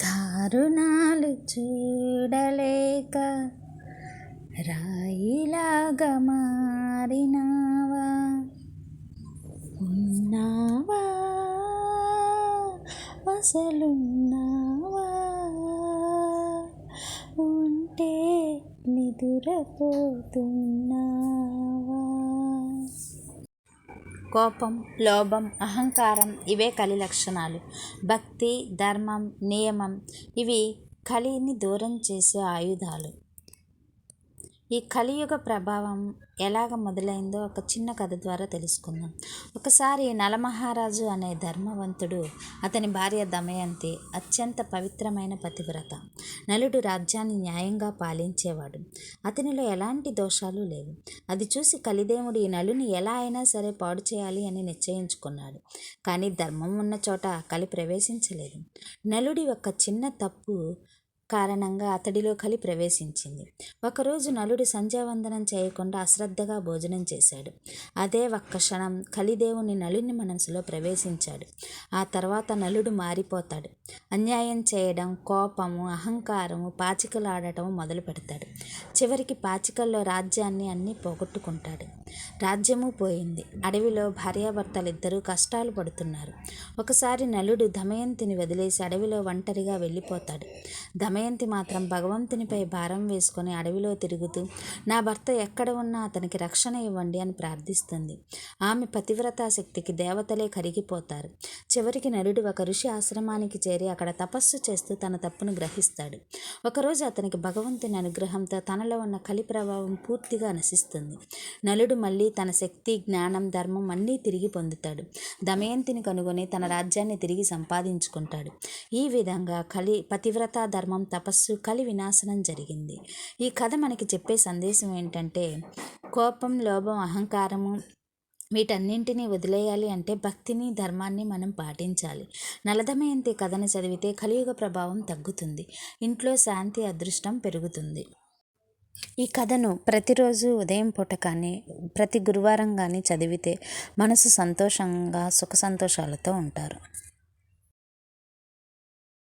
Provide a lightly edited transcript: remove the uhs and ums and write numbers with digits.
దారుణాలు చూడలేక రాయిలాగా మారినావా, ఉన్నావా అసలున్నావా, ఉంటే నిదురపోతున్నావా. కోపం, లోభం, అహంకారం ఇవే కలి లక్షణాలు. భక్తి, ధర్మం, నియమం ఇవి కలిని దూరం చేసే ఆయుధాలు. ఈ కలియుగ ప్రభావం ఎలాగ మొదలైందో ఒక చిన్న కథ ద్వారా తెలుసుకుందాం. ఒకసారి నలమహారాజు అనే ధర్మవంతుడు, అతని భార్య దమయంతి అత్యంత పవిత్రమైన పతివ్రత. నలుడు రాజ్యాన్ని న్యాయంగా పాలించేవాడు. అతనిలో ఎలాంటి దోషాలు లేవు. అది చూసి కలిదేవుడు ఈ నలుని ఎలా అయినా సరే పాడు చేయాలి అని నిశ్చయించుకున్నాడు. కానీ ధర్మం ఉన్న చోట కలి ప్రవేశించలేదు. నలుడి ఒక చిన్న తప్పు కారణంగా అతడిలో కలి ప్రవేశించింది. ఒకరోజు నలుడు సంధ్యావందనం చేయకుండా అశ్రద్ధగా భోజనం చేశాడు. అదే ఒక్క క్షణం కలిదేవుని నలుని మనసులో ప్రవేశించాడు. ఆ తర్వాత నలుడు మారిపోతాడు. అన్యాయం చేయడం, కోపము, అహంకారము, పాచికలాడటం మొదలు పెడతాడు. చివరికి పాచికల్లో రాజ్యాన్ని అన్నీ పోగొట్టుకుంటాడు. రాజ్యము పోయింది. అడవిలో భార్యాభర్తలిద్దరూ కష్టాలు పడుతున్నారు. ఒకసారి నలుడు దమయంతిని వదిలేసి అడవిలో ఒంటరిగా వెళ్ళిపోతాడు. దమయంతి మాత్రం భగవంతునిపై భారం వేసుకొని అడవిలో తిరుగుతూ, నా భర్త ఎక్కడ ఉన్నా అతనికి రక్షణ ఇవ్వండి అని ప్రార్థిస్తుంది. ఆమె పతివ్రతా శక్తికి దేవతలే కరిగిపోతారు. చివరికి నలుడు ఒక ఋషి ఆశ్రమానికి చేరి అక్కడ తపస్సు చేస్తూ తన తప్పును గ్రహిస్తాడు. ఒకరోజు అతనికి భగవంతుని అనుగ్రహంతో తనలో ఉన్న కలి ప్రభావం పూర్తిగా నశిస్తుంది. నలుడు మళ్ళీ తన శక్తి, జ్ఞానం, ధర్మం అన్నీ తిరిగి పొందుతాడు. దమయంతిని కనుగొని తన రాజ్యాన్ని తిరిగి సంపాదించుకుంటాడు. ఈ విధంగా పతివ్రతా ధర్మం, తపస్సు, కలి వినాశనం జరిగింది. ఈ కథ మనకి చెప్పే సందేశం ఏంటంటే, కోపం, లోభం, అహంకారము వీటన్నింటినీ వదిలేయాలి అంటే భక్తిని, ధర్మాన్ని మనం పాటించాలి. నలదమయంతి కథను చదివితే కలియుగ ప్రభావం తగ్గుతుంది. ఇంట్లో శాంతి, అదృష్టం పెరుగుతుంది. ఈ కథను ప్రతిరోజు ఉదయం పూట కానీ, ప్రతి గురువారం కానీ చదివితే మనసు సంతోషంగా, సుఖ సంతోషాలతో ఉంటారు.